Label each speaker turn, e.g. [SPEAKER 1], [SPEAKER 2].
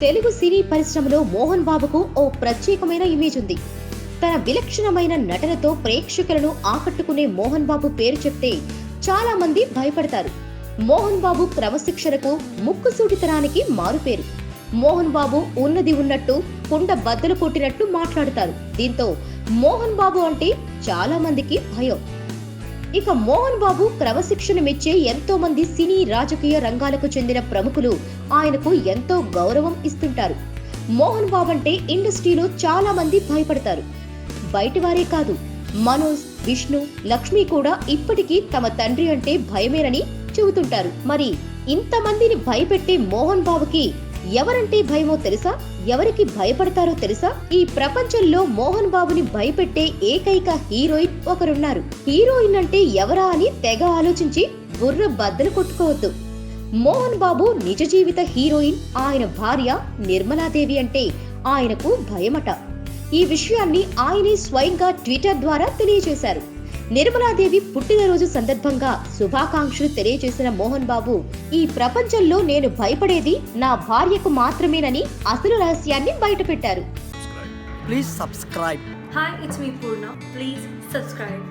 [SPEAKER 1] తెలుగు సినీ పరిశ్రమలో మోహన్ బాబుకు ఓ ప్రత్యేకమైన ఇమేజ్ ఉంది. తన విలక్షణమైన నటనతో ప్రేక్షకులను ఆకట్టుకునే మోహన్ బాబు పేరు చెప్తే చాలా మంది భయపడతారు. మోహన్ బాబు క్రమశిక్షణకు, ముక్కుసూటితనానికి మారుపేరు. మోహన్ బాబు ఉన్నది ఉన్నట్టు కుండ బద్దలు కొట్టినట్టు మాట్లాడతారు. దీంతో మోహన్ బాబు అంటే చాలా మందికి భయం. ఇక మోహన్ బాబు క్రమశిక్షణ మెచ్చే ఎంతో మంది సినీ, రాజకీయ రంగాలకు చెందిన ప్రముఖులు ఆయనకు ఎంతో గౌరవం ఇస్తుంటారు. మోహన్ బాబు అంటే ఇండస్ట్రీలో చాలా మంది భయపడతారు. బయటివారే కాదు, మనోజ్, విష్ణు, లక్ష్మి కూడా ఇప్పటికీ తమ తండ్రి అంటే భయమేనని చెబుతుంటారు. మరి ఇంతమందిని భయపెట్టే మోహన్ బాబుకి ఎవరంటే భయమో తెలుసా? ఎవరికి భయపడతారో తెలుసా? ఈ ప్రపంచంలో మోహన్ బాబుని భయపెట్టే ఏకైక హీరోయిన్ ఒకరున్నారు. హీరోయిన్ అంటే ఎవరా అని తెగ ఆలోచించి బుర్ర బద్దలు కొట్టుకోవద్దు. మోహన్ బాబు నిజ జీవిత హీరోయిన్ ఆయన భార్య నిర్మలాదేవి అంటే ఆయనకు భయమట. ఈ విషయాన్ని ఆయనే స్వయంగా ట్విట్టర్ ద్వారా తెలియజేశారు. నిర్మలాదేవి పుట్టినరోజు సందర్భంగా శుభాకాంక్షలు తెలియజేసిన మోహన్ బాబు, ఈ ప్రపంచంలో నేను భయపడేది నా భార్యకు మాత్రమేనని అసలు రహస్యాన్ని బయటపెట్టారు.
[SPEAKER 2] Please subscribe.
[SPEAKER 3] Hi, it's me Purna. Please subscribe.